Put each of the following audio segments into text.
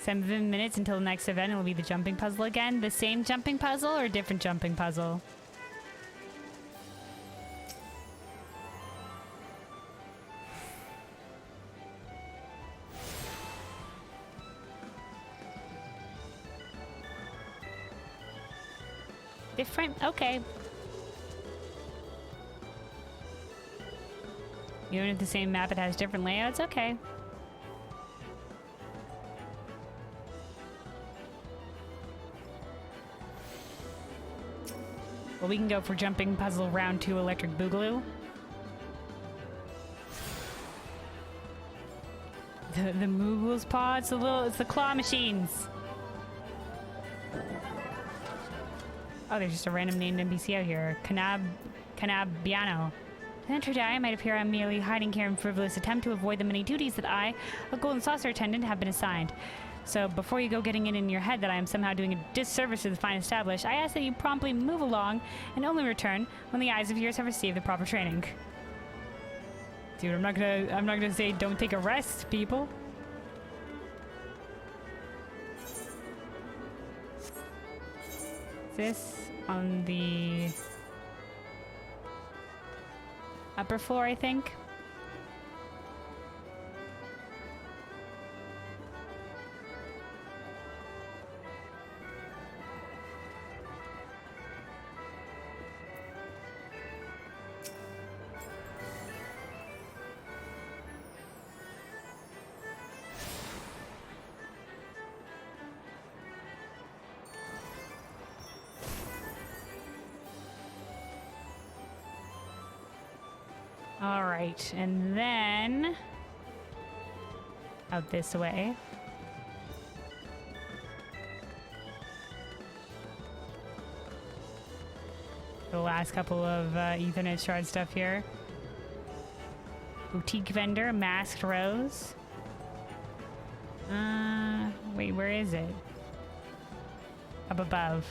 7 minutes until the next event. It'll be the jumping puzzle again. The same jumping puzzle or different jumping puzzle? Different? Okay. Even if the same map, it has different layouts? Okay. Well, we can go for jumping puzzle round 2 electric boogaloo. The Moogle's paw, it's the claw machines. Oh, there's just a random named NPC out here. Canabiano. To enter today, I might appear I'm merely hiding here in frivolous attempt to avoid the many duties that I, a golden saucer attendant, have been assigned. So before you go getting it in your head that I am somehow doing a disservice to the fine established, I ask that you promptly move along and only return when the eyes of yours have received the proper training. Dude, I'm not gonna say don't take a rest, people. Is this on the upper floor, I think? All right, and then out this way. The last couple of Ethernet shard stuff here. Boutique vendor, masked rose. Wait, where is it? Up above.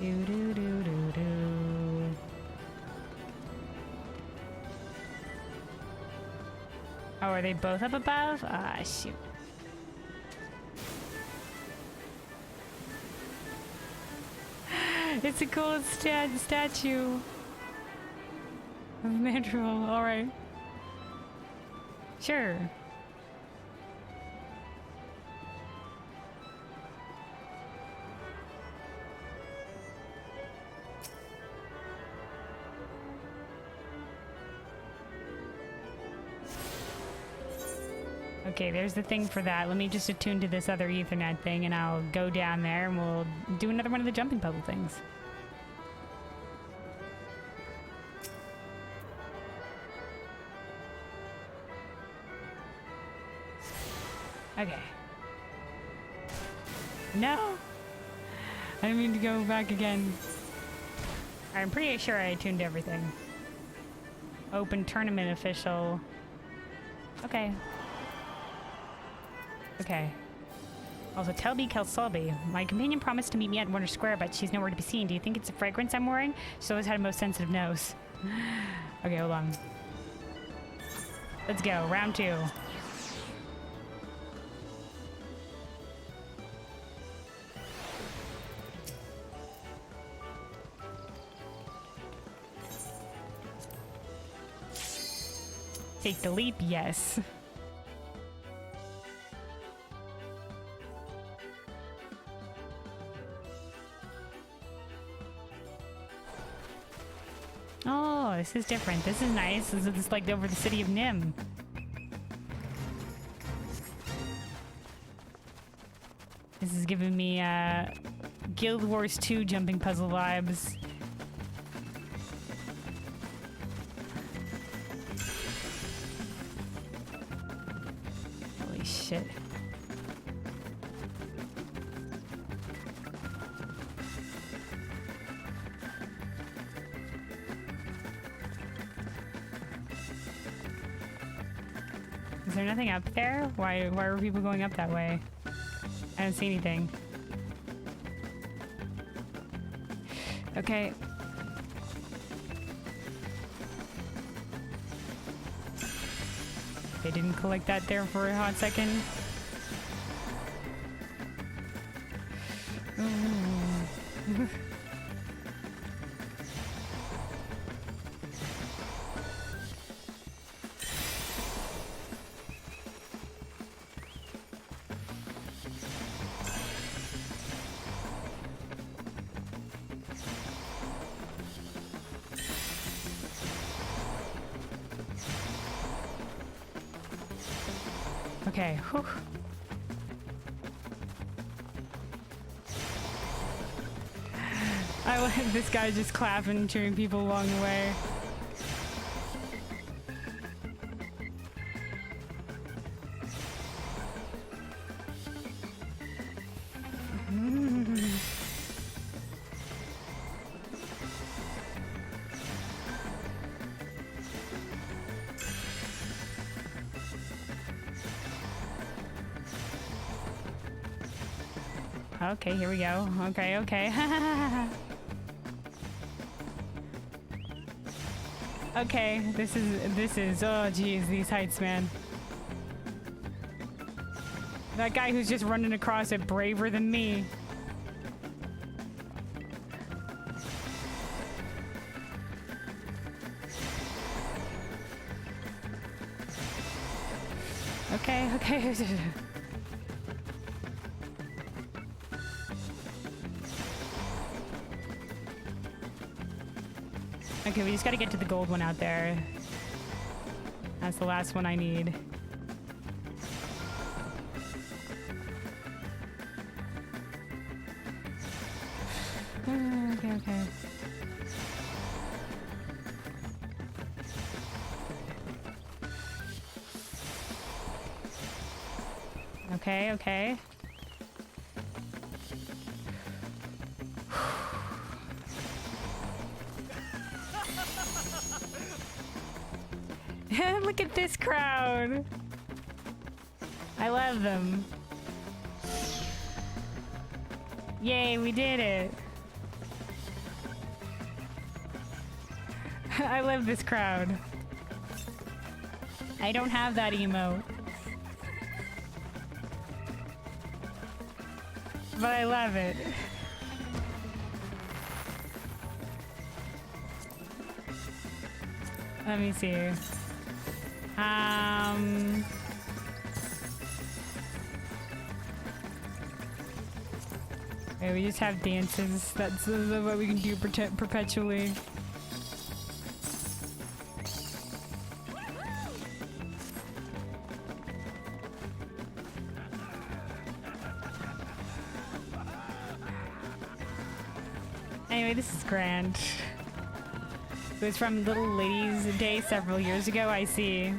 Do do do do do. Oh, are they both up above? Ah, shoot. It's a cool statue of Mandrill. All right. Sure. Okay, there's the thing for that. Let me just attune to this other Ethernet thing, and I'll go down there, and we'll do another one of the jumping puzzle things. Okay. No! I didn't mean to go back again. I'm pretty sure I tuned everything. Open tournament official. Okay. Okay. Also, tell me Kelsolby. My companion promised to meet me at Warner Square, but she's nowhere to be seen. Do you think it's a fragrance I'm wearing? She's always had a most sensitive nose. Okay, hold on. Let's go. Round 2. Take the leap, yes. Oh, this is different. This is nice. This is like over the city of Nim. This is giving me Guild Wars 2 jumping puzzle vibes. Holy shit. Is there nothing up there? Why were people going up that way? I don't see anything. Okay. I didn't collect that there for a hot second. Okay, whew. I like this guy just clapping and cheering people along the way. Okay, here we go. Okay, okay. Okay, this is, oh geez, these heights, man. That guy who's just running across it braver than me. Okay, okay. Okay, we just gotta get to the gold one out there. That's the last one I need. Okay, okay. Okay, okay. Look at this crowd. I love them. Yay, we did it. I love this crowd. I don't have that emote. But I love it. Let me see. Okay, we just have dances. That's what we can do perpetually. Anyway, this is grand. It was from Little Ladies Day several years ago, I see.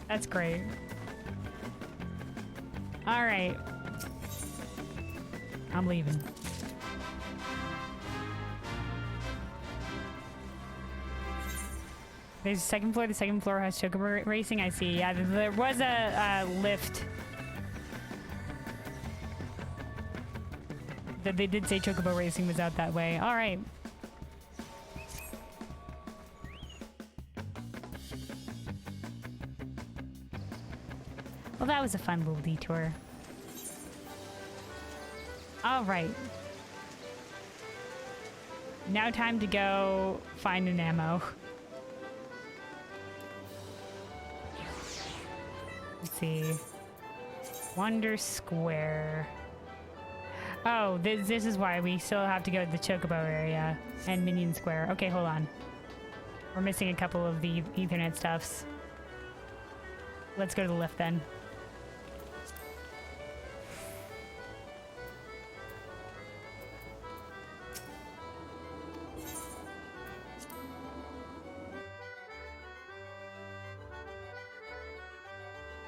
That's great. All right. I'm leaving. There's a second floor. The second floor has chocobo racing. I see. Yeah, there was a lift. They did say chocobo racing was out that way. All right. Well, that was a fun little detour. All right. Now time to go find Nanamo. Let's see. Wonder Square. Oh, this is why we still have to go to the Chocobo area and Minion Square. Okay, hold on. We're missing a couple of the Ethernet stuffs. Let's go to the lift then.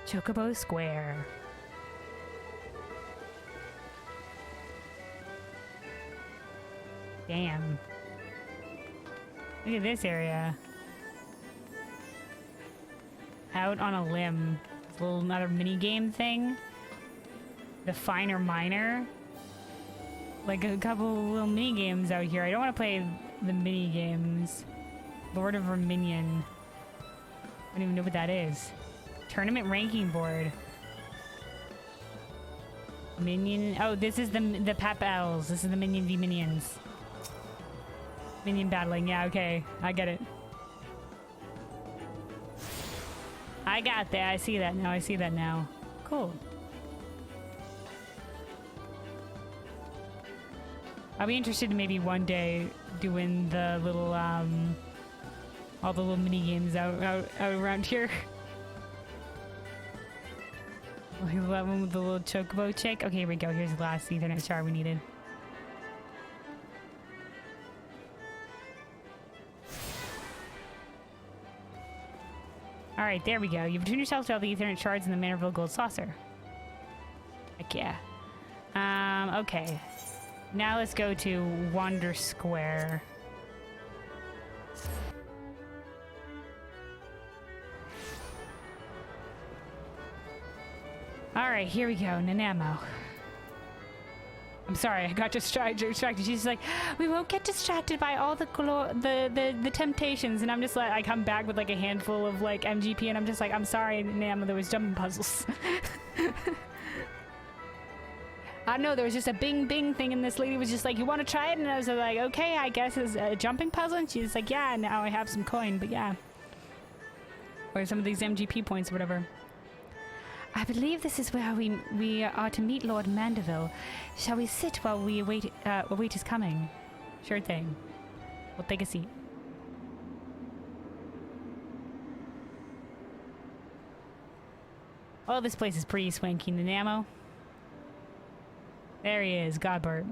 Chocobo Square. Damn. Look at this area. Out on a limb. This little another mini game thing. The Finer Miner. like a couple little mini games out here. I don't want to play the mini games. Lord of Verminion. I don't even know what that is. Tournament ranking board. Minion. Oh, this is the Pap L's. This is the Minion v Minions. Minion battling. Yeah, okay. I get it. I got that. I see that now. I see that now. Cool. I'll be interested in maybe one day doing the little, all the little mini games out around here. That one with the little chocobo chick. Okay, here we go. Here's the last Ethernet shard we needed. Alright, there we go. You've tuned yourself to all the Ethernet shards in the Manorville Gold Saucer. Heck yeah. Okay. Now let's go to Wander Square. Alright, here we go. Nanamo. I'm sorry, I got distracted. She's like, we won't get distracted by all the temptations. And I'm just like, I come back with like a handful of like MGP and I'm just like, I'm sorry, Nanamo, there was jumping puzzles. I don't know, there was just a bing bing thing and this lady was just like, you want to try it? And I was like, okay, I guess it's a jumping puzzle. And she's like, yeah, now I have some coin, but yeah. Or some of these MGP points or whatever. I believe this is where we are to meet Lord Mandeville. Shall we sit while we await his coming? Sure thing. We'll take a seat. Oh, this place is pretty swanky. Nanamo. There he is, Godbert.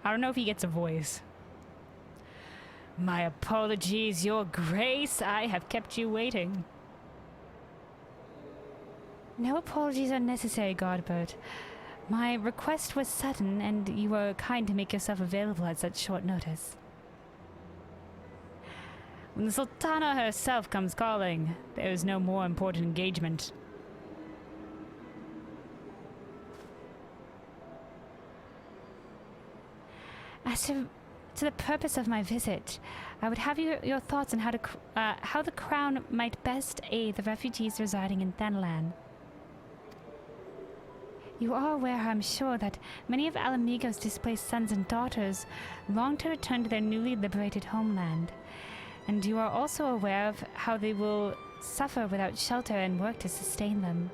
I don't know if he gets a voice. My apologies, Your Grace. I have kept you waiting. No apologies are necessary, Godbert. My request was sudden, and you were kind to make yourself available at such short notice. When the Sultana herself comes calling, there is no more important engagement. As to the purpose of my visit, I would have your thoughts on how the Crown might best aid the refugees residing in Thanalan. You are aware, I'm sure, that many of Ala Mhigo's displaced sons and daughters long to return to their newly liberated homeland. And you are also aware of how they will suffer without shelter and work to sustain them.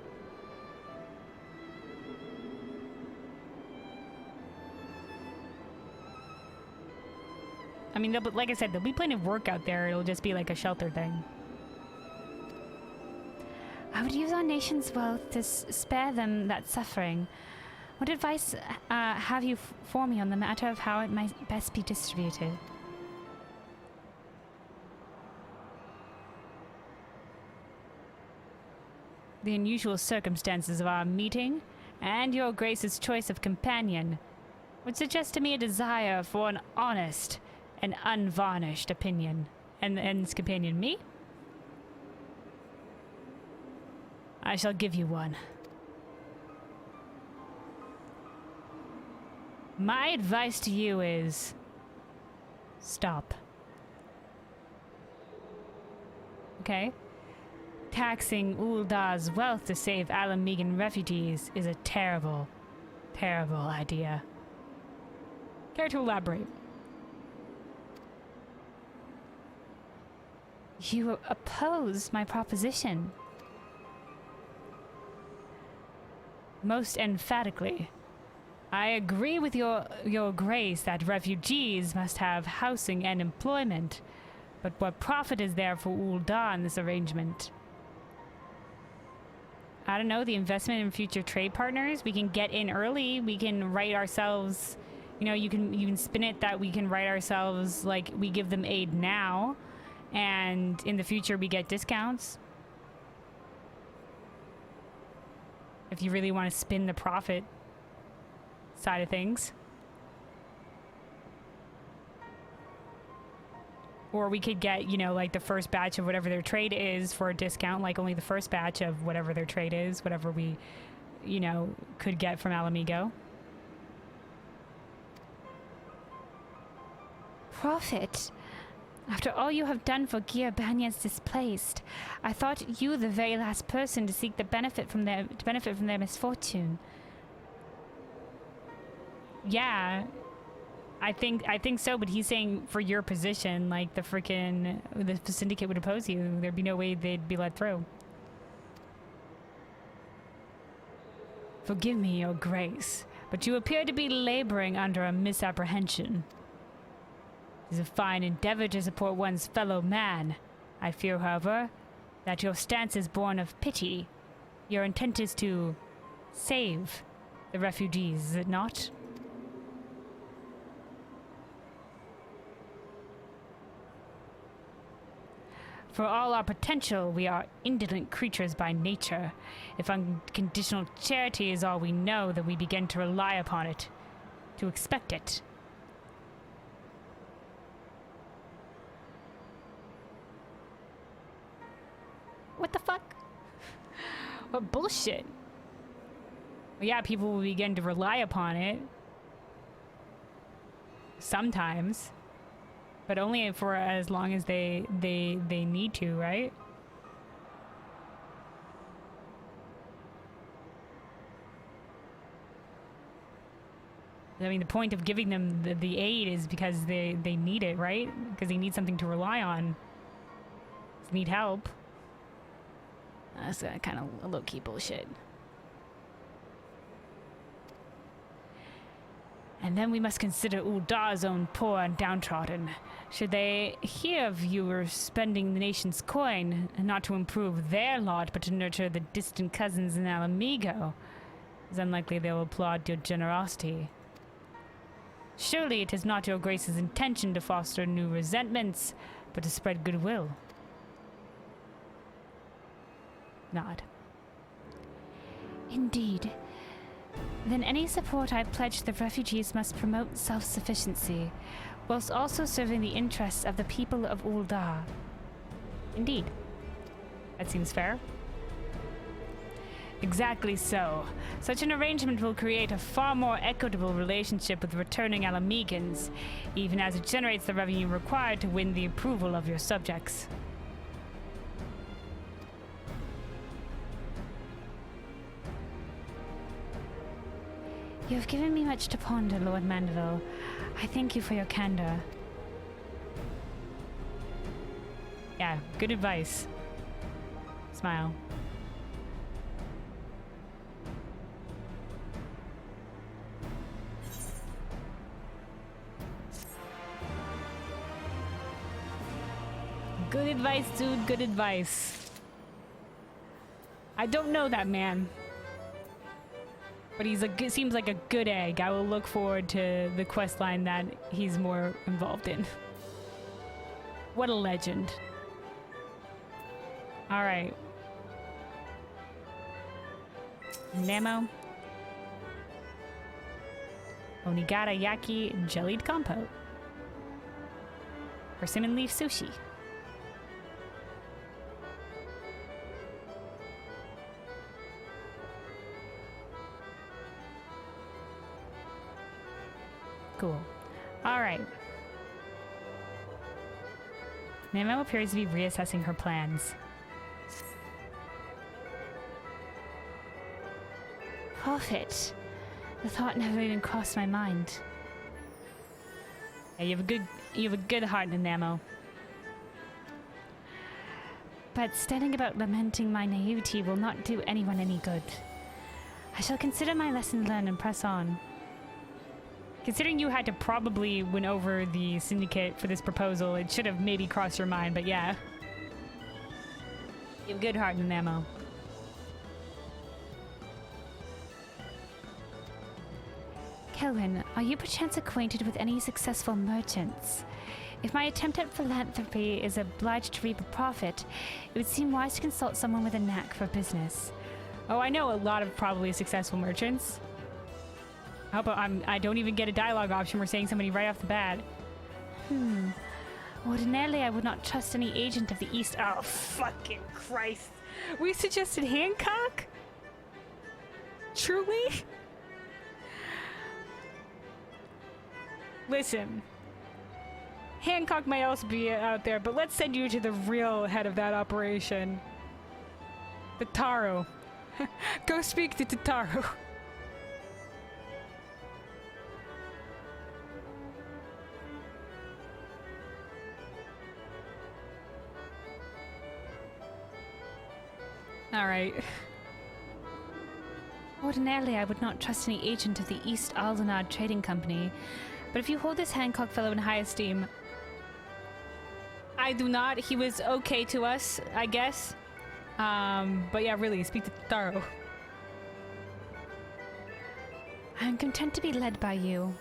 I mean, like I said, there'll be plenty of work out there. It'll just be like a shelter thing. I would use our nation's wealth to spare them that suffering. What advice have you for me on the matter of how it might best be distributed? The unusual circumstances of our meeting, and your Grace's choice of companion, would suggest to me a desire for an honest and unvarnished opinion. And this companion, me? I shall give you one. My advice to you is... stop. Okay? Taxing Ul'Dah's wealth to save Ala Mhigan refugees is a terrible, terrible idea. Care to elaborate? You oppose my proposition. Most emphatically. I agree with your Grace that refugees must have housing and employment, but what profit is there for Ul'Dah in this arrangement? I don't know, the investment in future trade partners. We can get in early. We can write ourselves, you know, you can spin it that we can write ourselves, like, we give them aid now, and in the future we get discounts. If you really want to spin the profit side of things. Or we could get, you know, like the first batch of whatever their trade is for a discount, like only the first batch of whatever their trade is, whatever we you know, could get from Ala Mhigo. Prophet, after all you have done for Gear Banyan's displaced, I thought you the very last person to seek the benefit from their misfortune. Yeah, I think so, but he's saying for your position, like the syndicate would oppose you. There'd be no way they'd be let through. Forgive me, your grace, but you appear to be laboring under a misapprehension. It is a fine endeavor to support one's fellow man. I fear, however, that your stance is born of pity. Your intent is to save the refugees, is it not? For all our potential, we are indolent creatures by nature. If unconditional charity is all we know, then we begin to rely upon it, to expect it. What the fuck? What bullshit? Well, yeah, people will begin to rely upon it. Sometimes. But only for as long as they need to, right? I mean, the point of giving them the aid is because they need it, right? Because they need something to rely on. They need help. That's kind of low-key bullshit. And then we must consider Ul'Dah's own poor and downtrodden. Should they hear of you were spending the nation's coin, not to improve their lot, but to nurture the distant cousins in Ala Mhigo, it's unlikely they will applaud your generosity. Surely it is not your grace's intention to foster new resentments, but to spread goodwill. Nod. Indeed. Then any support I pledge the refugees must promote self-sufficiency, whilst also serving the interests of the people of Ul'Dah. Indeed. That seems fair. Exactly so. Such an arrangement will create a far more equitable relationship with returning Ala Mhigans, even as it generates the revenue required to win the approval of your subjects. You have given me much to ponder, Lord Mandeville. I thank you for your candor. Yeah, good advice. Smile. Good advice, dude. Good advice. I don't know that man. But seems like a good egg. I will look forward to the quest line that he's more involved in. What a legend. Alright. Nanamo. Onigara Yaki Jellied Compote. Persimmon Leaf Sushi. Cool. Alright. Nanamo appears to be reassessing her plans. Prophet. The thought never even crossed my mind. Yeah, you have a good heart, Nanamo. But standing about lamenting my naivety will not do anyone any good. I shall consider my lesson learned and press on. Considering you had to probably win over the syndicate for this proposal, it should have maybe crossed your mind, but yeah. You have a good heart, Nanamo. Kelwyn, are you perchance acquainted with any successful merchants? If my attempt at philanthropy is obliged to reap a profit, it would seem wise to consult someone with a knack for business. Oh, I know a lot of probably successful merchants. I hope I don't even get a dialogue option. We're saying somebody right off the bat. Ordinarily, I would not trust any agent of the East. Oh, fucking Christ. We suggested Hancock? Truly? Listen. Hancock may also be out there, but let's send you to the real head of that operation. Tataru. Go speak to Tataru. Alright. Ordinarily, I would not trust any agent of the East Aldenard Trading Company, but if you hold this Hancock fellow in high esteem... I do not. He was okay to us, I guess. But yeah, really, speak to Taro. I am content to be led by you.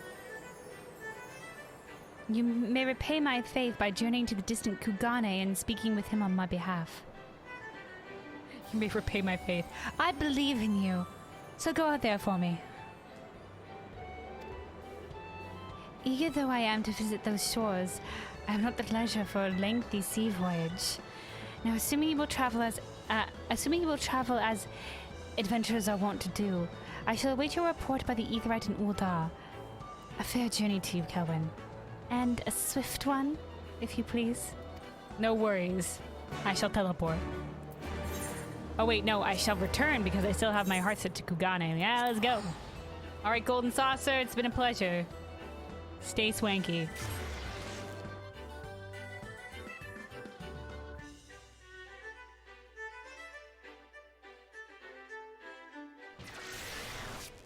You may repay my faith by journeying to the distant Kugane and speaking with him on my behalf. You may repay my faith. I believe in you, so go out there for me. Eager though I am to visit those shores, I have not the leisure for a lengthy sea voyage. Now, assuming you will travel as adventurers are wont to do, I shall await your report by the Aetherite and Ul'Dah. A fair journey to you, Kelvin. And a swift one, if you please. No worries. I shall teleport. Oh wait, no, I shall return because I still have my heart set to Kugane. Yeah, let's go. Alright, Golden Saucer, it's been a pleasure. Stay swanky.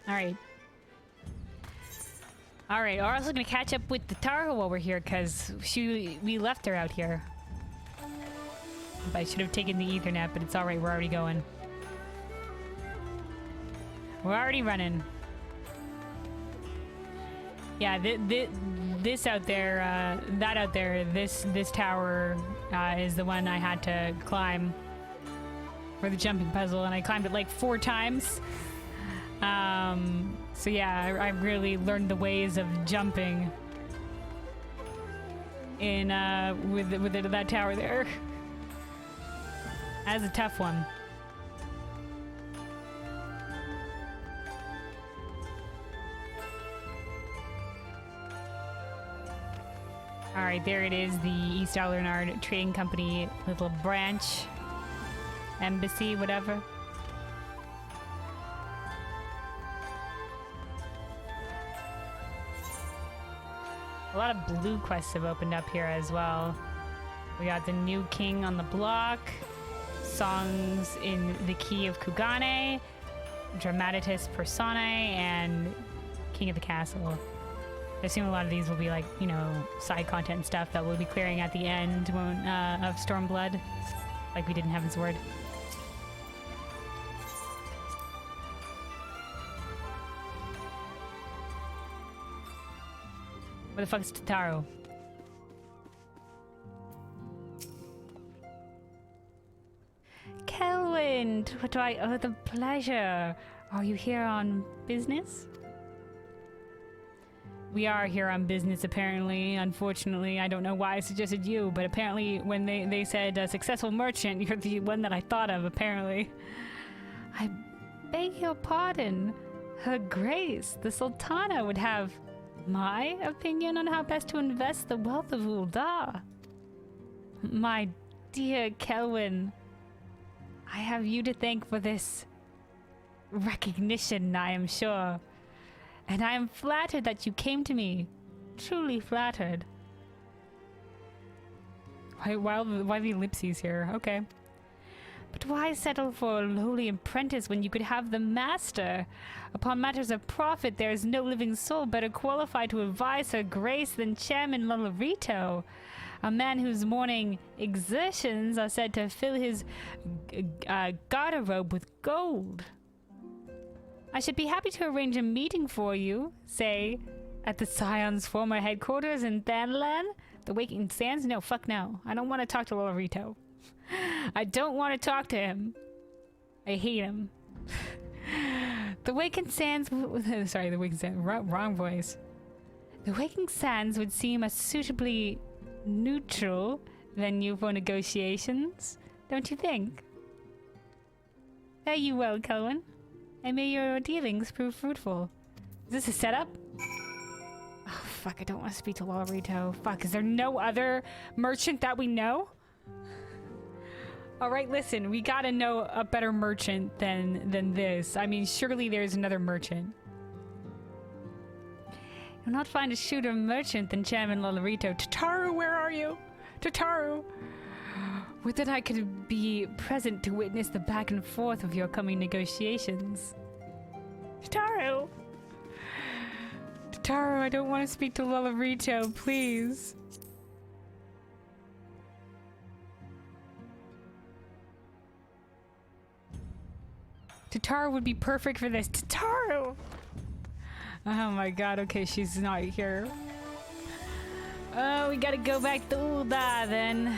Alright. Alright, we're also gonna catch up with the Taro while we're here, because we left her out here. I should have taken the Ethernet, but it's alright, we're already going. We're already running. Yeah, this out there, that out there, this tower is the one I had to climb for the jumping puzzle, and I climbed it like 4 times. So yeah, I really learned the ways of jumping in with that tower there. That's a tough one. Alright, there it is, the East Aldenard Trading Company little branch, embassy, whatever. A lot of blue quests have opened up here as well. We got the new king on the block, songs in the key of Kugane, Dramatitus Personae, and King of the Castle. I assume a lot of these will be like, you know, side content stuff that we'll be clearing at the end of Stormblood, like we didn't have in Sword. Where the fuck is Totaro? Kelvin, what do I owe the pleasure? Are you here on business? We are here on business, apparently. Unfortunately, I don't know why I suggested you, but apparently when they said a successful merchant, you're the one that I thought of, apparently. I beg your pardon. Her Grace, the Sultana, would have my opinion on how best to invest the wealth of Ul'Dah. My dear Kelvin, I have you to thank for this recognition, I am sure. And I am flattered that you came to me. Truly flattered. Why the ellipses here? Okay. But why settle for a lowly apprentice when you could have the master? Upon matters of profit, there is no living soul better qualified to advise Her Grace than Chairman Lolorito, a man whose morning exertions are said to fill his garderobe with gold. I should be happy to arrange a meeting for you, say, at the Scion's former headquarters in Thanlan? The Waking Sands? No, fuck no. I don't want to talk to Lolorito. I don't want to talk to him. I hate him. The Waking Sands... Sorry, the Waking Sands. Wrong voice. The Waking Sands would seem a suitably neutral venue for negotiations, don't you think? Fare you well, Kelvin. And may your dealings prove fruitful. Is this a setup? Oh, fuck, I don't want to speak to Lolarito. Fuck, is there no other merchant that we know? Alright, listen, we gotta know a better merchant than this. I mean, surely there's another merchant. You'll not find a shrewder merchant than Chairman Lolarito. Tataru, where are you? Tataru! Would that I could be present to witness the back and forth of your coming negotiations. Tataru! Tataru, I don't want to speak to Lolarito, please. Tataru would be perfect for this. Tataru! Oh my god, okay, she's not here. Oh, we gotta go back to Ul'Namo then.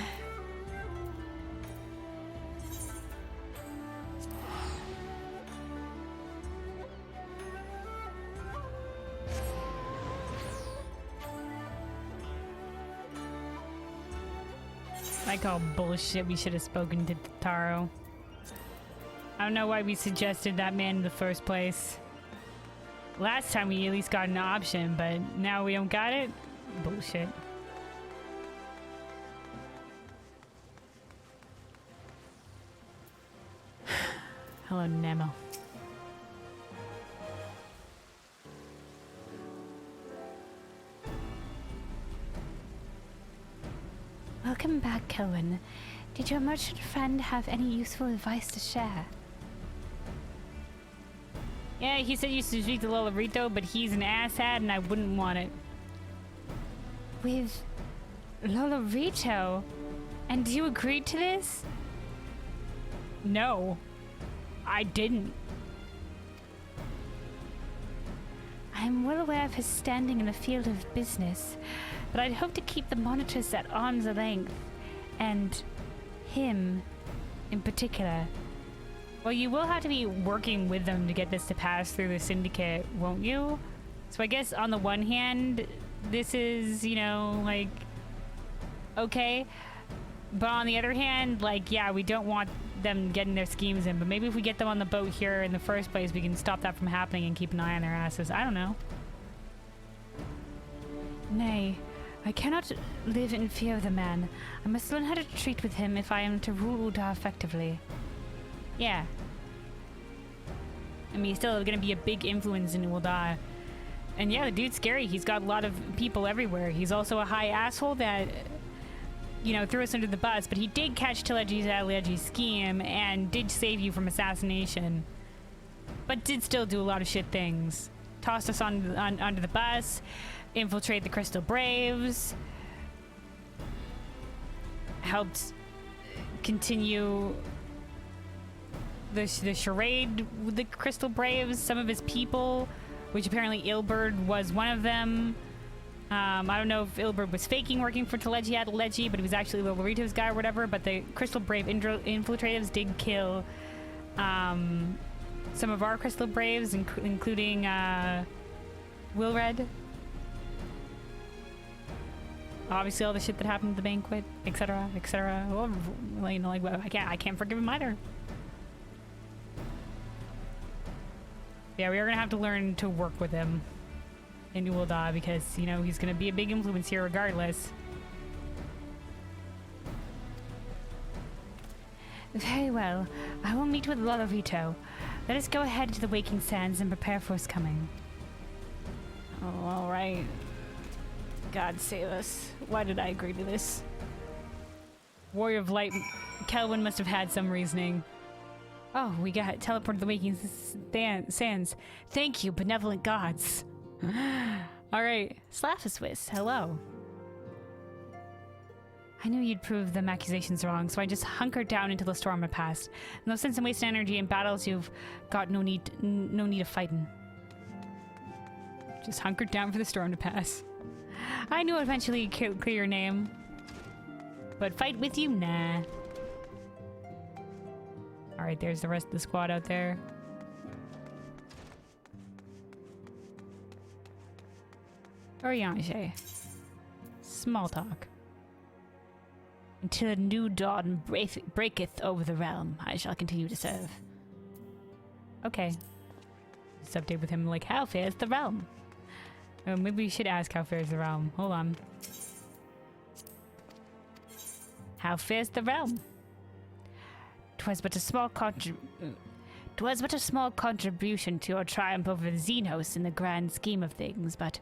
I call bullshit. We should have spoken to Tataru. I don't know why we suggested that man in the first place. Last time we at least got an option, but now we don't got it? Bullshit. Hello, Nemo. Welcome back, Kelvin. Did your merchant friend have any useful advice to share? Yeah, he said you used to speak to Lolarito, but he's an asshat and I wouldn't want it. With Lolarito? And you agreed to this? No, I didn't. I am well aware of his standing in the field of business, but I'd hope to keep the monitors at arm's length, and him in particular. Well, you will have to be working with them to get this to pass through the syndicate, won't you? So I guess on the one hand, this is, you know, like, okay. But on the other hand, like, yeah, we don't want them getting their schemes in. But maybe if we get them on the boat here in the first place, we can stop that from happening and keep an eye on their asses. I don't know. Nay, I cannot live in fear of the man. I must learn how to treat with him if I am to rule Ul'Dah effectively. Yeah. I mean, he's still going to be a big influence in Ul'Dah. And yeah, the dude's scary. He's got a lot of people everywhere. He's also a high asshole that, you know, threw us under the bus. But he did catch Telegi's scheme and did save you from assassination. But did still do a lot of shit things. Tossed us under the bus. Infiltrate the Crystal Braves. Helped continue the charade with the Crystal Braves, some of his people, which apparently Ilberd was one of them. I don't know if Ilberd was faking working for Telegi, but he was actually Lolarito's guy or whatever. But the Crystal Brave infiltratives did kill some of our Crystal Braves, including Wilred. Obviously, all the shit that happened at the banquet, etc., etc. Well, you know, like, I can't forgive him either. Yeah, we are gonna have to learn to work with him in Ul'Dah because, you know, he's gonna be a big influence here regardless. Very well. I will meet with Lolarito. Let us go ahead to the Waking Sands and prepare for his coming. Oh, alright. God save us. Why did I agree to this? Warrior of Light, Kelvin must have had some reasoning. Oh, we got teleported to the Waking Sands. Thank you, benevolent gods. Alright, Slaphoswis, hello. I knew you'd prove them accusations wrong, so I just hunkered down until the storm had passed. No sense in wasting energy in battles you've got no need of fighting. Just hunkered down for the storm to pass. I knew eventually you'd clear your name. But fight with you? Nah. Alright, there's the rest of the squad out there. Oriange. Small talk. Until a new dawn breaketh over the realm, I shall continue to serve. Okay. Just update with him like, how fares the realm? Oh, maybe we should ask how fares the realm. Hold on. How fares the realm? 'Twas but a small contribution to your triumph over Xenos in the grand scheme of things, but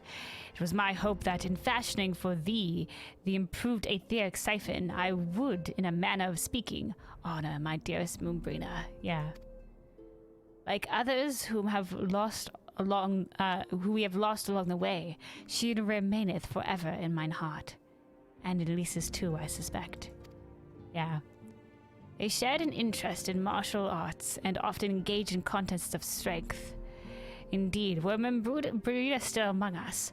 it was my hope that in fashioning for thee the improved aetheric siphon, I would, in a manner of speaking, honor my dearest Moonbrina. Yeah. Like others whom we have lost along the way, she remaineth forever in mine heart. And in Lisa's too, I suspect. Yeah. They shared an interest in martial arts and often engaged in contests of strength. Indeed, were Moonbrina still among us,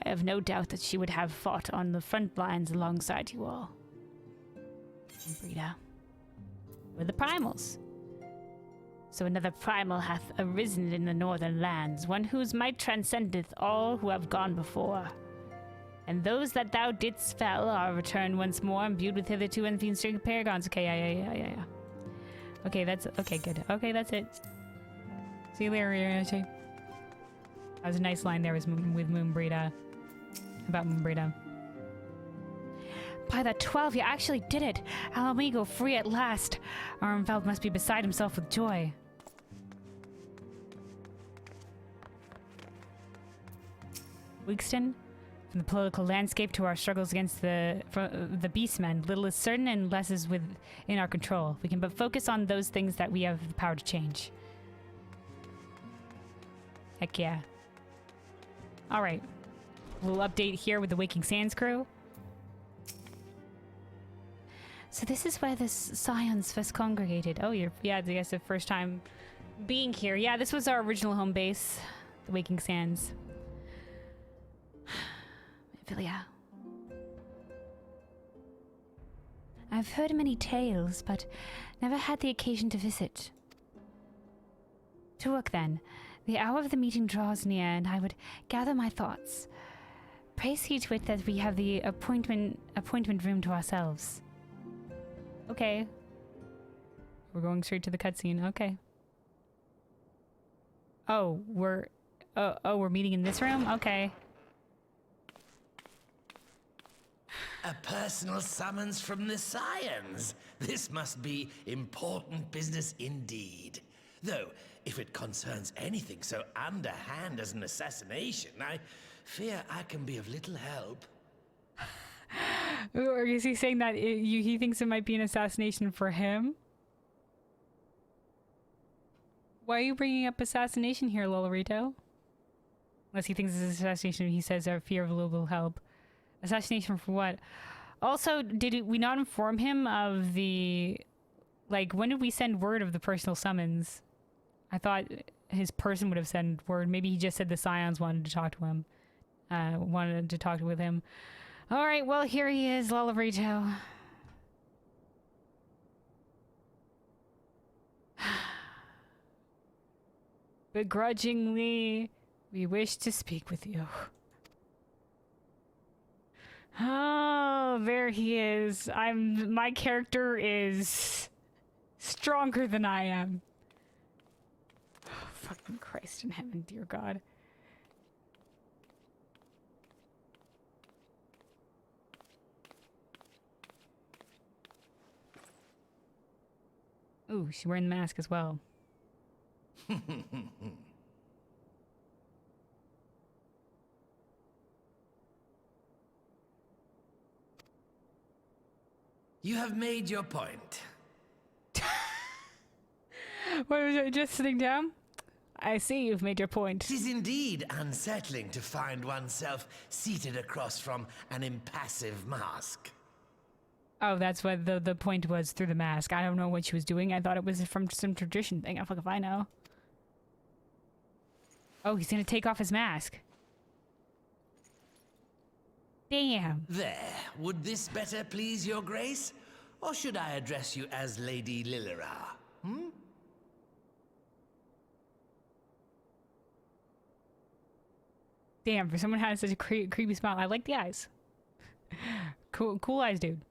I have no doubt that she would have fought on the front lines alongside you all. Moonbrina. We're the primals. So another primal hath arisen in the northern lands, one whose might transcendeth all who have gone before. And those that thou didst fell are returned once more, imbued with hitherto unseen string of paragons. Okay, yeah. Okay, okay, good. Okay, that's it. See you later, Ryuichi. That was a nice line there with Moonbrina. About Moonbrina. By the 12, you actually did it! Ala Mhigo free at last! Armfeld must be beside himself with joy. Weekston? From the political landscape to our struggles against the beastmen, little is certain and less is within our control. We can but focus on those things that we have the power to change. Heck yeah. Alright. We'll update here with the Waking Sands crew. So this is where the Scions first congregated. Oh, yeah, I guess the first time being here. Yeah, this was our original home base, the Waking Sands. Vilia. I've heard many tales, but never had the occasion to visit. To work then. The hour of the meeting draws near, and I would gather my thoughts. Pray see to it that we have the appointment room to ourselves. Okay. We're going straight to the cutscene. Okay. Oh, we're meeting in this room? Okay. A personal summons from the Scions. This must be important business indeed. Though, if it concerns anything so underhand as an assassination, I fear I can be of little help. Or is he saying that he thinks it might be an assassination for him? Why are you bringing up assassination here, Lolorito? Unless he thinks it's assassination, he says our fear of little help. Assassination for what? Also, did we not inform him of the... Like, when did we send word of the personal summons? I thought his person would have sent word. Maybe he just said the Scions wanted to talk to him. Wanted to talk with him. Alright, well, here he is, Lolorito. Begrudgingly, we wish to speak with you. Oh, there he is. My character is stronger than I am. Oh, fucking Christ in heaven, dear God. Ooh, she's wearing the mask as well. You have made your point. What was I just sitting down? I see you've made your point. It is indeed unsettling to find oneself seated across from an impassive mask. Oh, that's what the point was through the mask. I don't know what she was doing. I thought it was from some tradition thing. I fuck if I know. Oh, he's gonna take off his mask. Damn. There. Would this better please your grace? Or should I address you as Lady Lilira? Damn, for someone who has such a creepy smile, I like the eyes. Cool eyes, dude.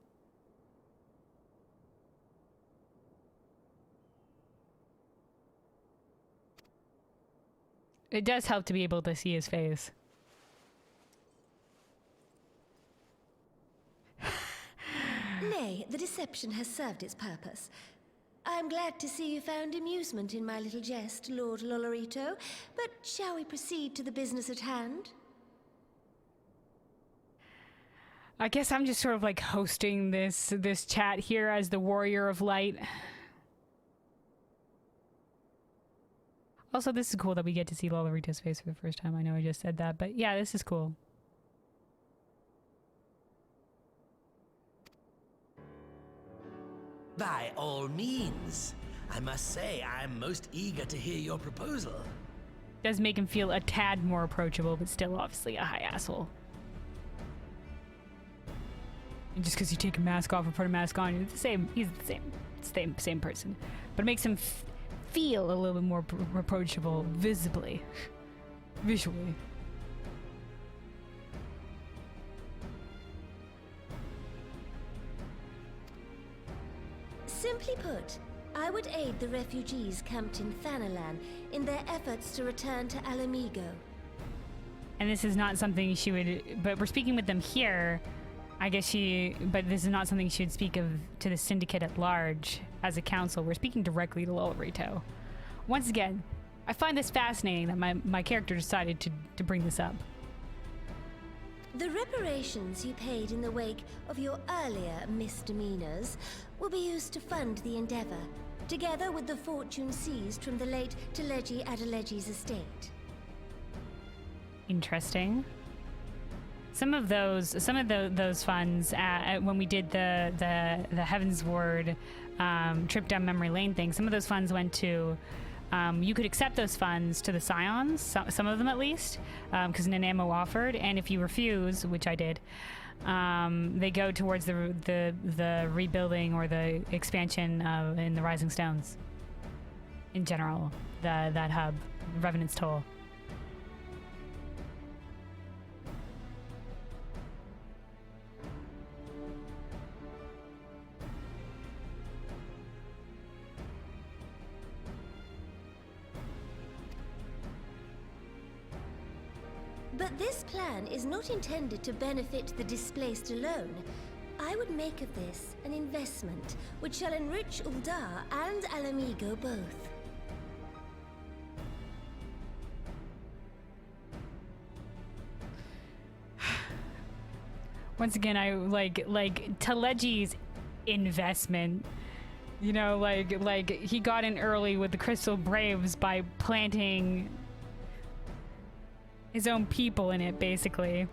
It does help to be able to see his face. Nay, the deception has served its purpose. I am glad to see you found amusement in my little jest, Lord Lolorito, but shall we proceed to the business at hand? I guess I'm just sort of like hosting this chat here as the Warrior of Light. Also, this is cool that we get to see Lolorito's face for the first time. I know I just said that, but yeah, this is cool. By all means. I must say, I'm most eager to hear your proposal. Does make him feel a tad more approachable, but still obviously a high asshole. And just because you take a mask off or put a mask on, it's the same. He's the same person. But it makes him feel a little bit more approachable, visually. Simply put, I would aid the refugees camped in Thanalan in their efforts to return to Ala Mhigo. And this is not something she would, but we're speaking with them here. I guess but this is not something she would speak of to the syndicate at large as a council. We're speaking directly to Lolorito. Once again, I find this fascinating that my character decided to bring this up. The reparations you paid in the wake of your earlier misdemeanors will be used to fund the endeavor, together with the fortune seized from the late Teleji Adeleji's estate. Interesting. Some of those funds, when we did the Heaven's Word trip down memory lane thing, some of those funds went to. You could accept those funds to the Scions, some of them at least, because Nanamo offered, and if you refuse, which I did, they go towards the rebuilding or the expansion in the Rising Stones. In general, that hub, Revenant's Toll. But this plan is not intended to benefit the displaced alone. I would make of this an investment which shall enrich Ul'Dah and Ala Mhigo both. Once again, I like Teleji's investment. You know, like he got in early with the Crystal Braves by planting his own people in it, basically.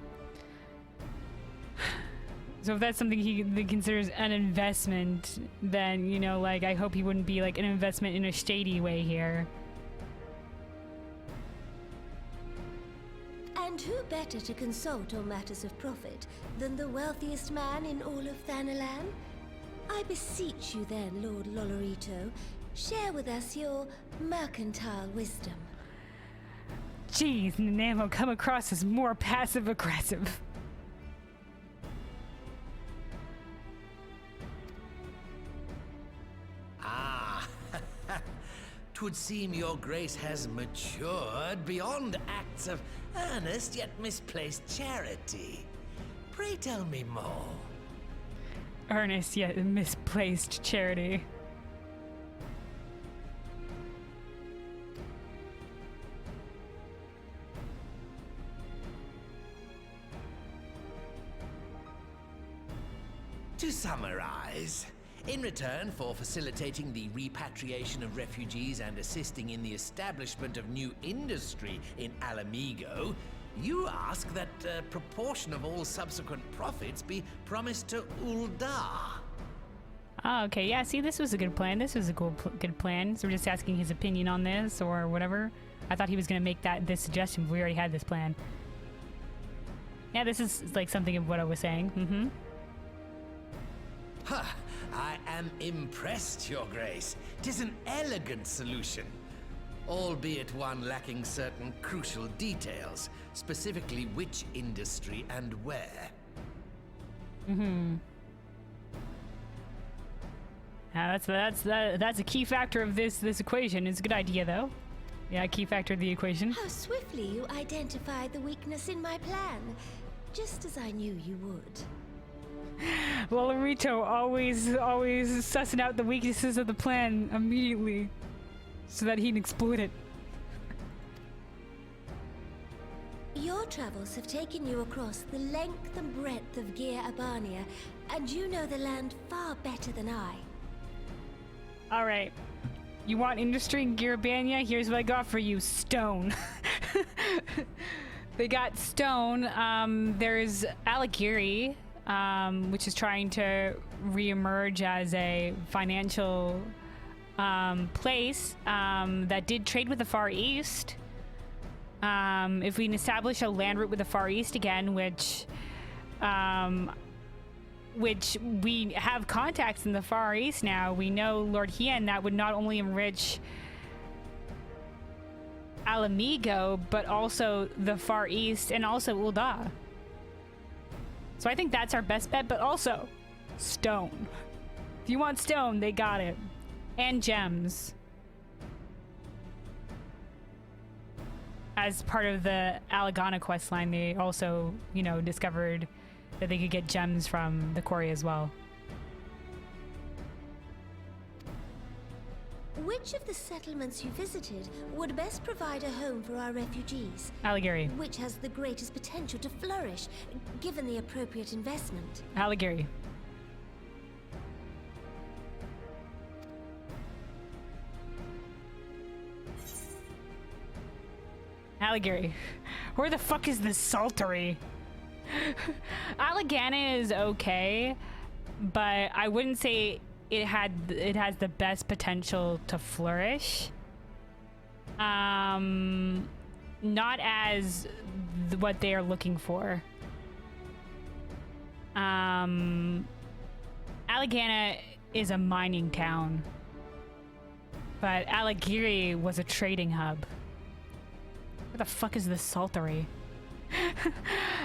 So if that's something he considers an investment, then, you know, like, I hope he wouldn't be like an investment in a shady way here. And who better to consult on matters of profit than the wealthiest man in all of Thanalan? I beseech you then, Lord Lolorito, share with us your mercantile wisdom. Jeez, Nanamo come across as more passive-aggressive. Ah, 'twould seem your grace has matured beyond acts of earnest yet misplaced charity. Pray tell me more. Earnest yet misplaced charity. To summarize, in return for facilitating the repatriation of refugees and assisting in the establishment of new industry in Ala Mhigo, you ask that a proportion of all subsequent profits be promised to Ul'Dah. Oh, okay. Yeah, see, this was a good plan. This was a good plan. So we're just asking his opinion on this or whatever. I thought he was going to make this suggestion, but we already had this plan. Yeah, this is like something of what I was saying. Mm-hmm. Huh, I am impressed, your grace. 'Tis an elegant solution, albeit one lacking certain crucial details, specifically which industry and where. Mm-hmm. That's a key factor of this equation. It's a good idea, though. Yeah, key factor of the equation. How swiftly you identified the weakness in my plan, just as I knew you would. Lolarito always sussing out the weaknesses of the plan immediately so that he can exploit it. Your travels have taken you across the length and breadth of Gir Abania, and you know the land far better than I. All right. You want industry in Girabania? Here's what I got for you. Stone. They got stone. There's Alagiri, which is trying to reemerge as a financial place that did trade with the Far East. If we can establish a land route with the Far East again, which we have contacts in the Far East now, we know Lord Hien, that would not only enrich Ala Mhigo, but also the Far East and also Ul'Namo. So I think that's our best bet, but also stone. If you want stone, they got it. And gems. As part of the Alagana questline, they also, you know, discovered that they could get gems from the quarry as well. Which of the settlements you visited would best provide a home for our refugees? Alagiri. Which has the greatest potential to flourish, given the appropriate investment? Alagiri. Alagiri. Where the fuck is this saltery? Alagana is okay, but I wouldn't say it has the best potential to flourish. Not as what they are looking for. Alagana is a mining town, but Alagiri was a trading hub. Where the fuck is the saltery?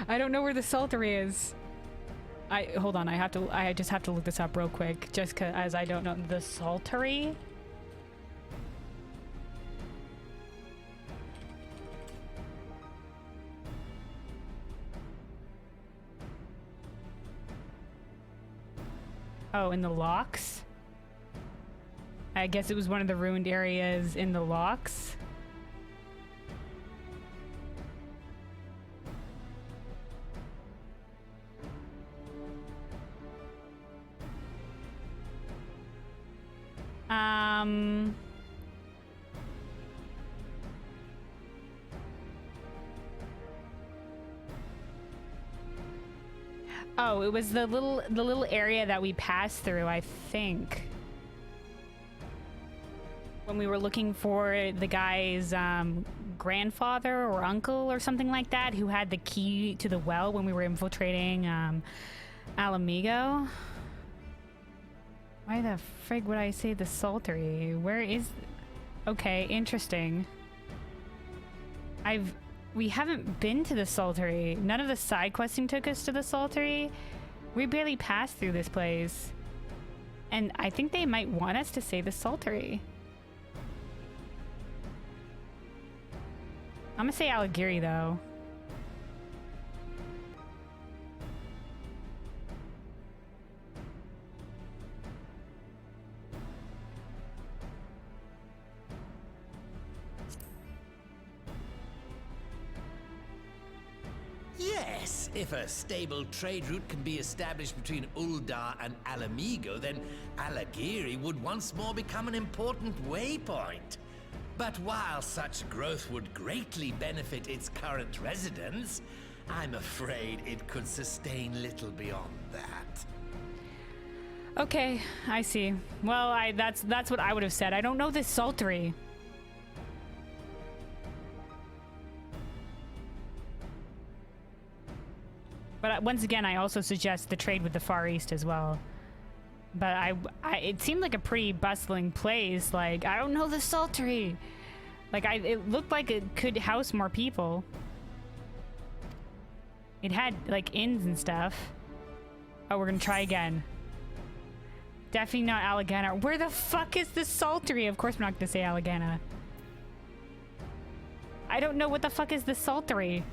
I don't know where the saltery is. Hold on, I just have to look this up real quick, just as I don't know the saltery. Oh, in the locks? I guess it was one of the ruined areas in the locks. Oh, it was the little area that we passed through, I think. When we were looking for the guy's grandfather or uncle or something like that, who had the key to the well when we were infiltrating Ala Mhigo. Why the frig would I say the saltery? Where is... Okay, interesting. We haven't been to the saltery. None of the side questing took us to the saltery. We barely passed through this place. And I think they might want us to say the saltery. I'm gonna say Alagiri though. Yes, if a stable trade route can be established between Ul'Namo and Ala Mhigo, then Alagiri would once more become an important waypoint. But while such growth would greatly benefit its current residents, I'm afraid it could sustain little beyond that. Okay, I see. Well, that's what I would have said. I don't know this saltery. But once again, I also suggest the trade with the Far East as well. But it seemed like a pretty bustling place. Like, I don't know the saltery. Like, it looked like it could house more people. It had, like, inns and stuff. Oh, we're gonna try again. Definitely not Alagana. Where the fuck is the saltery? Of course we're not gonna say Alagana. I don't know what the fuck is the sultry.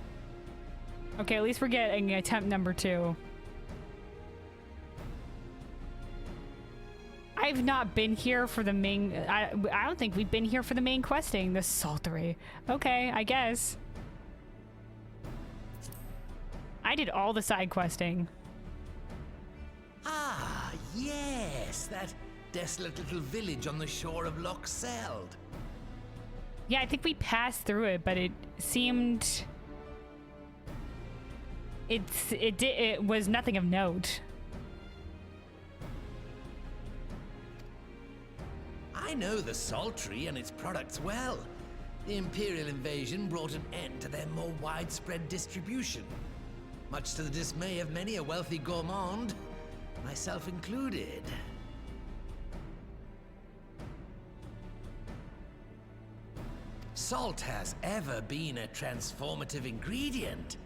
Okay, at least we're getting attempt number 2. I've not been here for the main... I don't think we've been here for the main questing. The sultry. Okay, I guess. I did all the side questing. Ah, yes, that desolate little village on the shore of Loch Seld. Yeah, I think we passed through it, but it seemed... It was nothing of note. I know the Sultry and its products well. The Imperial invasion brought an end to their more widespread distribution, much to the dismay of many a wealthy gourmand, myself included. Salt has ever been a transformative ingredient,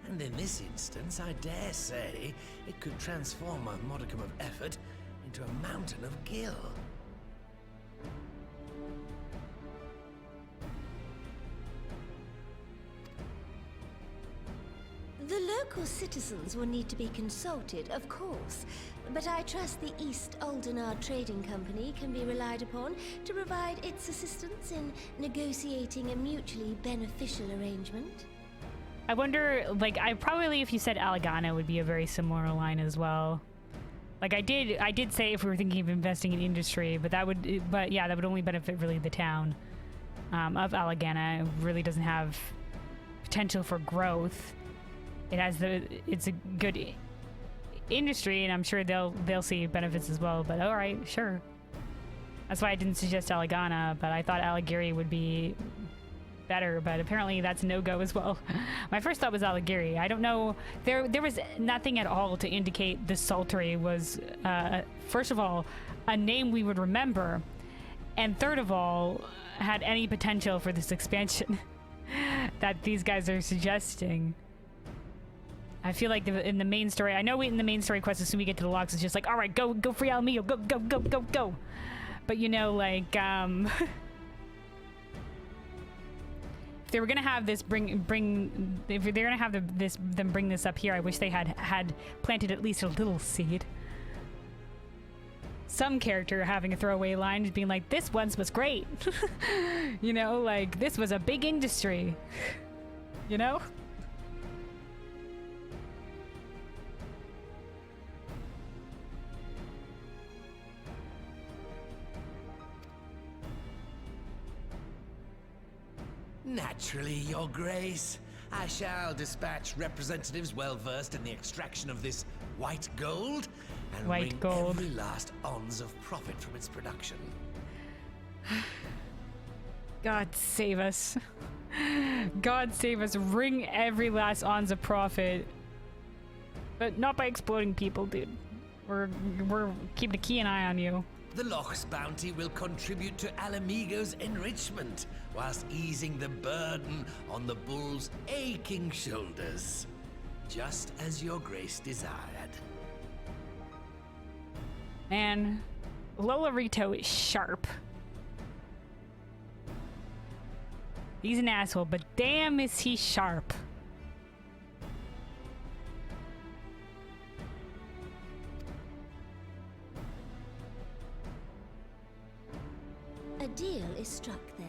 and in this instance, I dare say, it could transform a modicum of effort into a mountain of gil. The local citizens will need to be consulted, of course, but I trust the East Ul'Namo Trading Company can be relied upon to provide its assistance in negotiating a mutually beneficial arrangement. I wonder, like, I probably, if you said Alagana, would be a very similar line as well. Like, I did say if we were thinking of investing in industry, but that would only benefit really the town of Alagana. It really doesn't have potential for growth. It's a good industry, and I'm sure they'll see benefits as well. But all right, sure. That's why I didn't suggest Alagana, but I thought Alagiri would be better. But apparently that's no-go as well. My first thought was Alagiri. I don't know. There was nothing at all to indicate the Sultry was, first of all, a name we would remember, and third of all, had any potential for this expansion that these guys are suggesting. I feel like in the main story, I know in the main story quest, as soon as we get to the logs, it's just like, all right, go free Ala Mhigo, go. But you know, like, if they were gonna have this if they're gonna have them bring this up here, I wish they had planted at least a little seed. Some character having a throwaway line, just being like, this once was great. You know, like, this was a big industry. You know? Naturally, Your Grace. I shall dispatch representatives well-versed in the extraction of this white gold and wring every last ounce of profit from its production. God save us. God save us. Wring every last ounce of profit. But not by exploding people, dude. We're keeping a keen eye on you. The Loch's bounty will contribute to Ala Mhigo's enrichment, whilst easing the burden on the bull's aching shoulders. Just as Your Grace desired. Man, Lolorito is sharp. He's an asshole, but damn is he sharp. A deal is struck then.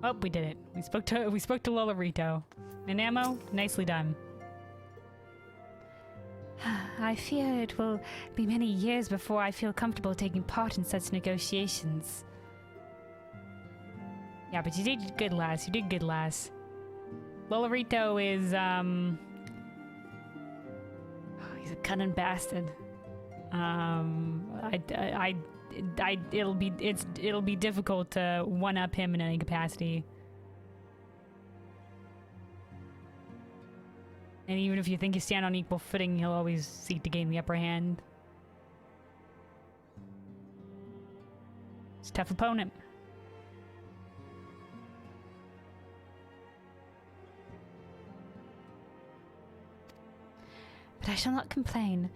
Oh, we did it. We spoke to Lolorito. Nanamo, nicely done. I fear it will be many years before I feel comfortable taking part in such negotiations. Yeah, but you did good, lass. You did good, lass. Lolorito is, he's a cunning bastard. It'll be difficult to one-up him in any capacity. And even if you think you stand on equal footing, he'll always seek to gain the upper hand. It's a tough opponent. But I shall not complain.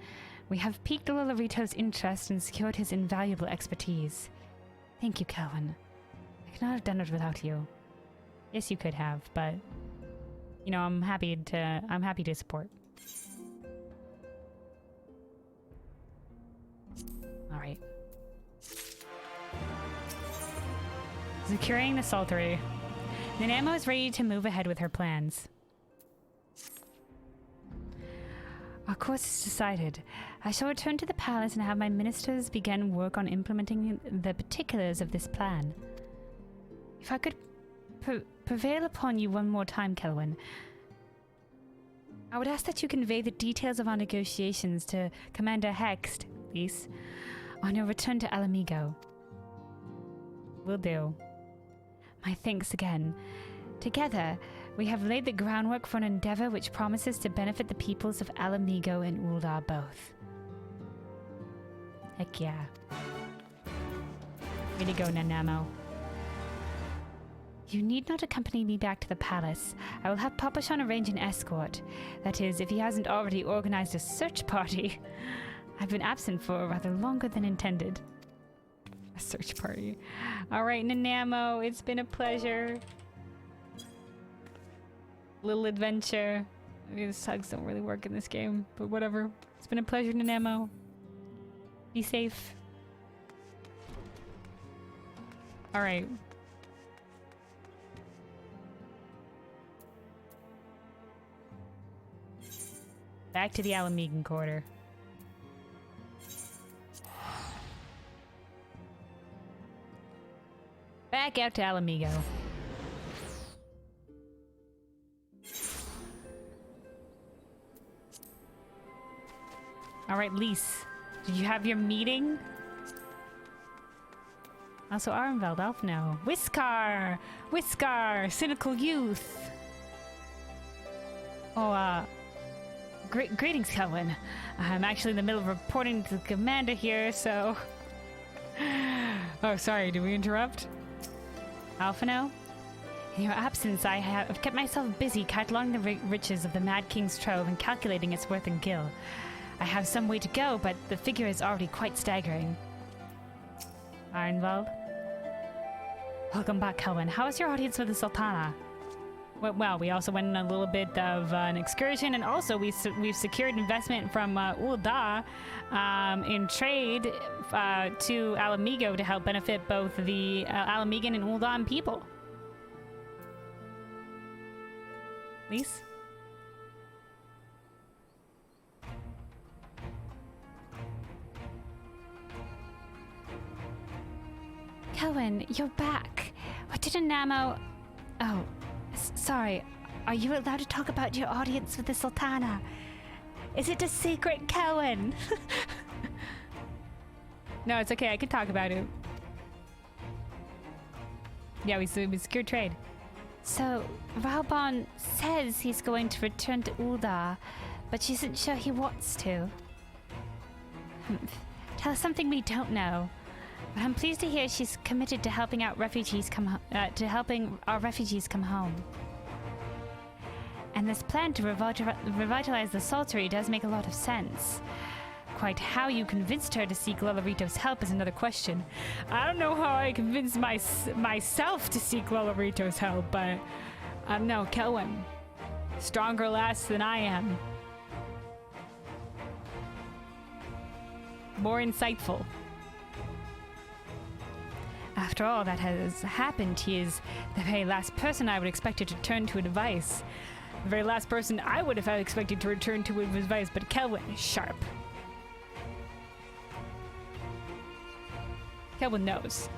We have piqued Ul'Rito's interest and secured his invaluable expertise. Thank you, Kelvin. I could not have done it without you. Yes, you could have, but you know, I'm happy to support. All right. Securing the Saltery. Nanamo is ready to move ahead with her plans. Our course is decided. I shall return to the palace and have my ministers begin work on implementing the particulars of this plan. If I could prevail upon you one more time, Kelwyn, I would ask that you convey the details of our negotiations to Commander Hext, please, on your return to Ala Mhigo. Will do. My thanks again. Together, we have laid the groundwork for an endeavor which promises to benefit the peoples of Ala Mhigo and Ul'Dah both. Heck yeah. Way to go, Nanamo. You need not accompany me back to the palace. I will have Papashan arrange an escort. That is, if he hasn't already organized a search party. I've been absent for rather longer than intended. A search party. All right, Nanamo, it's been a pleasure. Little adventure. I mean, these hugs don't really work in this game, but whatever. It's been a pleasure, Nanamo. Be safe. All right. Back to the Ala Mhigan quarter. Back out to Ala Mhigo. All right, Lise. Did you have your meeting? Also, Arnveld, Elfno. Whiskar! Whiskar! Cynical Youth! Oh, greetings, Kelwyn. I'm actually in the middle of reporting to the commander here, so... Oh, sorry, did we interrupt? Alphino? In your absence, I have kept myself busy cataloging the riches of the Mad King's trove and calculating its worth in gil. I have some way to go, but the figure is already quite staggering. Arnvald? Welcome back, Kelwyn. How was your audience with the Sultana? Well, we also went on a little bit of an excursion, and also we've secured investment from Ul'Dah in trade to Ala Mhigo to help benefit both the Ala Mhigan and Ul'Namo people. Lise? Kelwyn, you're back. What did Nanamo... Oh... Sorry, are you allowed to talk about your audience with the Sultana? Is it a secret, Kelwyn? No, it's okay. I can talk about it. Yeah, we secured trade. So, Raubon says he's going to return to Ul'Dah, but she isn't sure he wants to. Tell us something we don't know. But I'm pleased to hear she's committed to helping our refugees come home. And this plan to revitalize the Saltery does make a lot of sense. Quite how you convinced her to seek Ul'Rito's help is another question. I don't know how I convinced myself to seek Ul'Rito's help, but I don't know, Kelwyn. Stronger lass than I am. More insightful. After all that has happened, he is the very last person I would expect to turn to advice. The very last person I would have expected to return to advice, but Kelwyn is sharp. Kelwyn knows.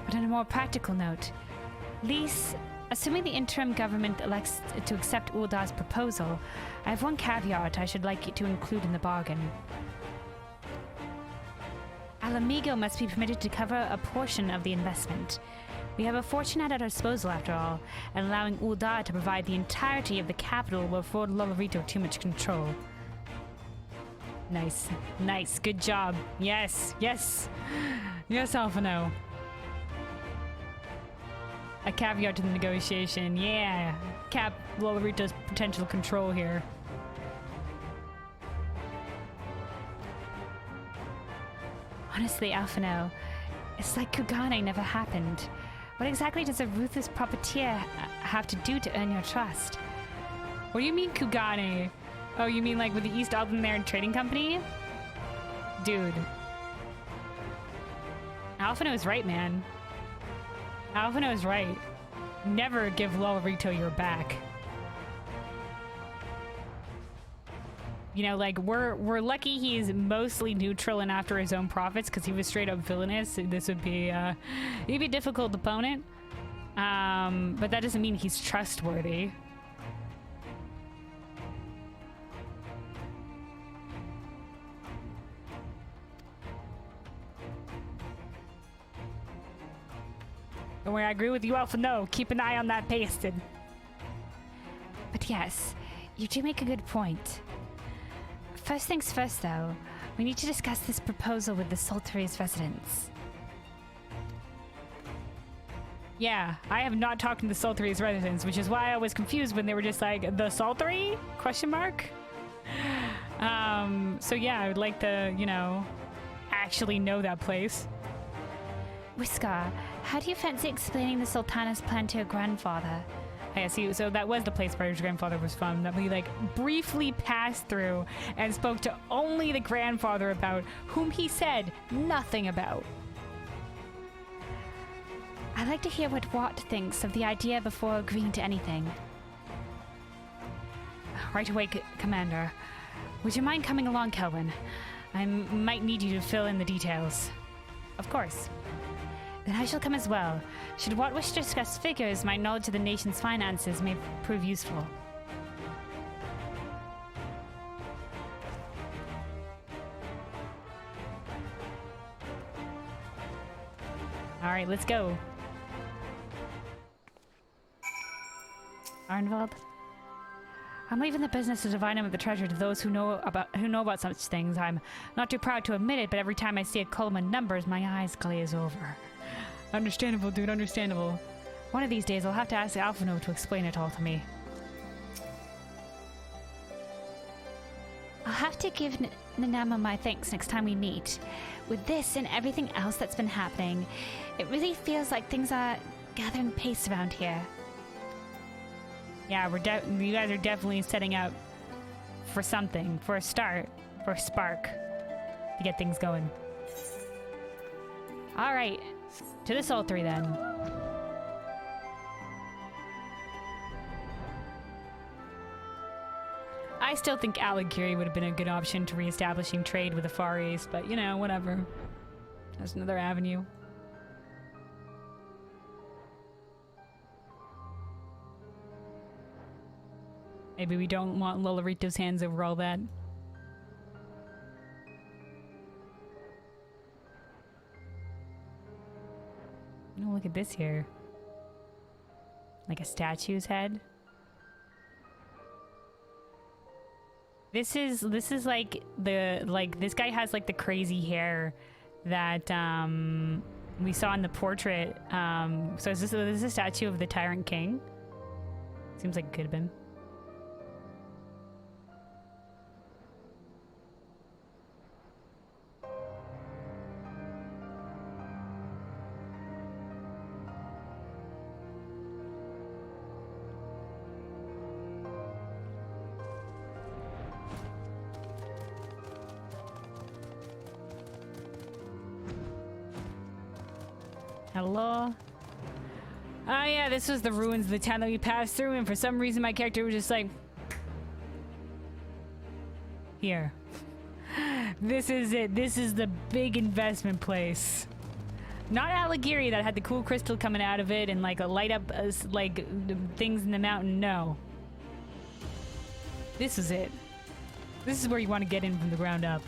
But on a more practical note, Lise, assuming the interim government elects to accept Ul'Dah's proposal, I have one caveat I should like you to include in the bargain. Ala Mhigo must be permitted to cover a portion of the investment. We have a fortune at our disposal, after all, and allowing Ul'Dah to provide the entirety of the capital will afford Ul'Rito too much control. Nice. Nice. Good job. Yes. Yes. Yes, Alphino. A caveat to the negotiation. Yeah. Cap Lolorito's potential control here. Honestly, Alphino, it's like Kugane never happened. What exactly does a ruthless profiteer have to do to earn your trust? What do you mean, Kugane? Oh, you mean like with the East Aldenmere Trading Company? Dude. Alphino's right, man. Alphino's right. Never give Lolorito your back. You know, like, we're lucky he's mostly neutral and after his own profits, because he was straight up villainous. This would be, he'd be a difficult opponent. But that doesn't mean he's trustworthy. Don't worry, I agree with you, Alpha. No, keep an eye on that pasted. But yes, you do make a good point. First things first, though, we need to discuss this proposal with the Sultry's residents. Yeah, I have not talked to the Sultry's residents, which is why I was confused when they were just like, the Sultry? Question mark? So yeah, I would like to, you know, actually know that place. Whisker, how do you fancy explaining the Sultana's plan to your grandfather? Yeah, see, so that was the place where his grandfather was from, that we, like, briefly passed through and spoke to only the grandfather about, whom he said nothing about. I'd like to hear what Watt thinks of the idea before agreeing to anything. Right away, Commander. Would you mind coming along, Kelvin? I might need you to fill in the details. Of course. Then I shall come as well. Should Watt wish to discuss figures, my knowledge of the nation's finances may prove useful. All right, let's go. Arnvald? I'm leaving the business to divine him of the treasure to those who know about such things. I'm not too proud to admit it, but every time I see a column of numbers, my eyes glaze over. Understandable, dude, understandable. One of these days, I'll have to ask Alphino to explain it all to me. I'll have to give Nanamo my thanks next time we meet. With this and everything else that's been happening, it really feels like things are gathering pace around here. Yeah, you guys are definitely setting up for something, for a start, for a spark to get things going. All right, to the Sultry then. I still think Aligiri would have been a good option to reestablishing trade with the Far East, but you know, whatever. That's another avenue. Maybe we don't want Lolorito's hands over all that. Oh, look at this here. Like a statue's head. This is like this guy has like the crazy hair that we saw in the portrait. So is this a statue of the Tyrant King? Seems like it could have been. Hello? Oh yeah, this was the ruins of the town that we passed through, and for some reason my character was just like... Here. This is it. This is the big investment place. Not Aligiri that had the cool crystal coming out of it and like a light up like things in the mountain. No. This is it. This is where you want to get in from the ground up.